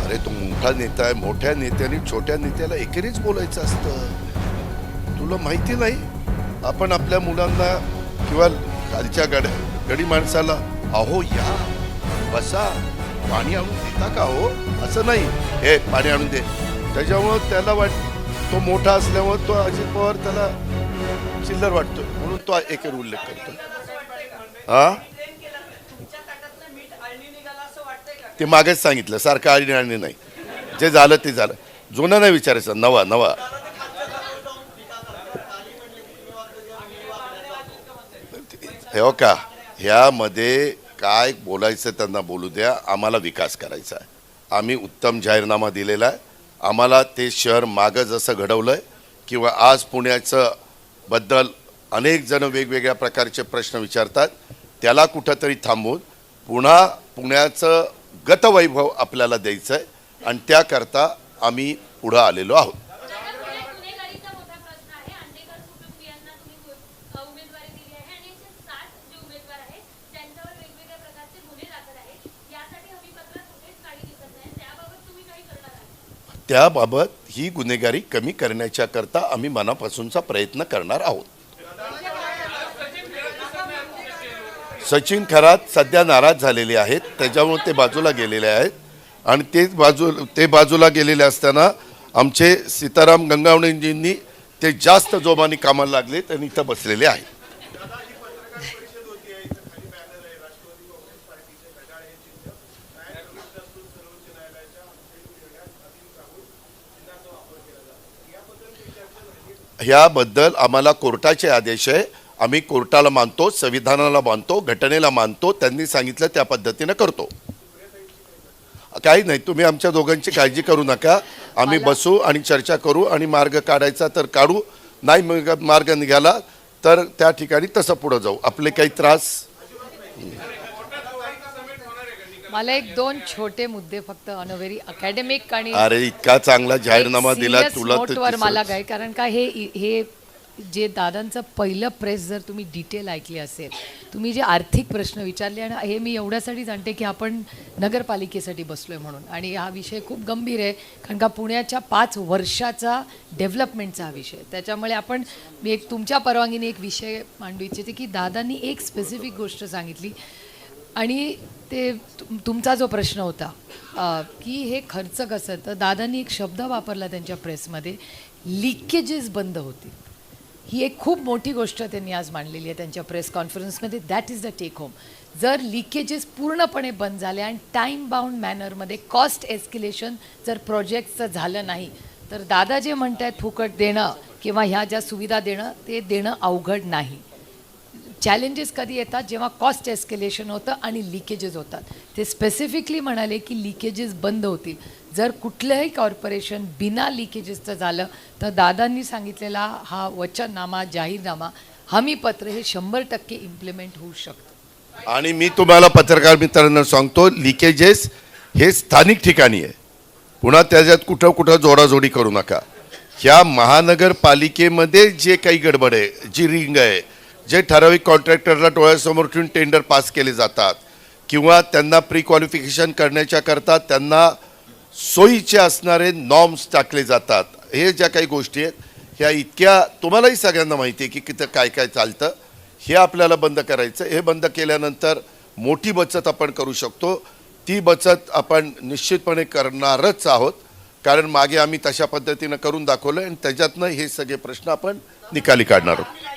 अरे तो मोठा नेता आहे, मोठ्या नेत्याने छोट्या नेत्याला एकेरीच बोलायचं असतं. तुला माहिती नाही, आपण आपल्या मुलांना किंवा खालच्या गडी माणसाला अहो या बसा पाणी आणून देता का हो असं नाही, हे पाणी आणून दे. त्याच्यामुळं त्याला तो मोठा असल्यामुळे तो अजित पवार त्याला चिल्लर वाटतो म्हणून तो एकेर उल्लेख करतो. हा ते मागेच सांगितलं, सारखं आळणी आळणी नाही. जे झालं ते झालं, जुनं नाही विचारायचं, नवा नवा. हे का ह्यामध्ये काय बोलायचं त्यांना बोलू द्या. आम्हाला विकास करायचा आहे. आम्ही उत्तम जाहीरनामा दिलेला आहे. आम्हाला ते शहर मागं जसं घडवलं आहे किंवा आज पुण्याचं बद्दल अनेक जण वेगवेगळ्या प्रकारचे प्रश्न विचारतात, त्याला कुठंतरी थांबवून पुन्हा पुण्याचं गतवैभव आपल्याला द्यायचं आहे आणि त्याकरता आम्ही पुढं आलेलो आहोत. त्याबाबत ही गुन्हेगारी कमी करण्याच्या करता आम्ही मनापासूनचा प्रयत्न करणार आहोत. सचिन खरात सध्या नाराज झालेले आहेत, त्याच्यामुळे ते बाजूला गेलेले आहेत आणि ते बाजूला गेलेले असताना आमचे सीताराम गंगावणेजींनी ते जास्त जोमाने कामाला लागले, त्यांनी इथं बसलेले आहेत. ह्याबद्दल आम्हाला कोर्टाचे आदेश आहे. आम्ही कोर्टाला मानतो, संविधानाला मानतो, घटनेला मानतो. त्यांनी सांगितलं त्या पद्धतीने करतो. काही नाही, तुम्ही आमच्या दोघांची काळजी करू नका. आम्ही बसू आणि चर्चा करू आणि मार्ग काढायचा तर काढू, नाही मार्ग निघाला तर त्या ठिकाणी तसं पुढे जाऊ. आपले काही त्रास. मला एक दोन छोटे मुद्दे फक्त अनव्हेरी अकॅडमिक आणि अरे इतका चांगला जाहीरनामा दिला तुला तर मला काय, कारण का हे जे दादांचं पहिलं प्रेस जर तुम्ही डिटेल ऐकली असेल, तुम्ही जे आर्थिक प्रश्न विचारले, आणि हे मी एवढ्यासाठी जाणते की आपण नगरपालिकेसाठी बसलोय म्हणून, आणि हा विषय खूप गंभीर आहे कारण का पुण्याच्या 5 वर्षाचा डेव्हलपमेंटचा हा विषय. त्याच्यामुळे मी एक तुमच्या परवानगीने एक विषय मांडू इच्छिते की दादांनी एक स्पेसिफिक गोष्ट सांगितली, आणि ते तुमचा जो प्रश्न होता की हे खर्च कसं, तर दादांनी एक शब्द वापरला त्यांच्या प्रेसमध्ये, लिकेजेस बंद होतील. ही एक खूप मोठी गोष्ट त्यांनी आज मांडलेली आहे त्यांच्या प्रेस कॉन्फरन्समध्ये. That is the take home. जर लिकेजेस पूर्णपणे बंद झाले आणि टाईम बाउंड मॅनरमध्ये कॉस्ट एस्केलेशन जर प्रोजेक्टचं झालं नाही, तर दादा जे म्हणत आहेत फुकट देणं किंवा ह्या ज्या सुविधा देणं, ते देणं अवघड नाही. चॅलेंजेस कधी येतात, जेव्हा कॉस्ट एस्केलेशन होतं आणि लिकेजेस होतात. ते स्पेसिफिकली म्हणाले की लिकेजेस बंद होतील. जर कुठलंही कॉर्पोरेशन बिना लिकेजेसचं झालं तर दादांनी सांगितलेला हा वचननामा, जाहीरनामा, हमीपत्र हे 100% इम्प्लिमेंट होऊ शकतं. आणि मी तुम्हाला पत्रकार मित्रांना सांगतो, लिकेजेस हे स्थानिक ठिकाणी आहे, पुन्हा त्याच्यात कुठं जोडाजोडी करू नका. ह्या महानगरपालिकेमध्ये जे काही गडबड आहे, जी रिंग आहे, जे ठराविक कॉन्ट्रॅक्टरला डोळ्यासमोर ठेवून टेंडर पास केले जातात किंवा त्यांना प्री क्वालिफिकेशन करण्याच्या करता त्यांना सोयीचे असणारे नॉर्म्स टाकले जातात, हे ज्या काही गोष्टी आहेत ह्या इतक्या तुम्हालाही सगळ्यांना माहिती आहे की किती काय काय चालतं. हे आपल्याला बंद करायचं. हे बंद केल्यानंतर मोठी बचत आपण करू शकतो. ती बचत आपण निश्चितपणे करणारच आहोत, कारण मागे आम्ही तशा पद्धतीनं करून दाखवलं आणि त्याच्यातनं हे सगळे प्रश्न आपण निकाली काढणार आहोत.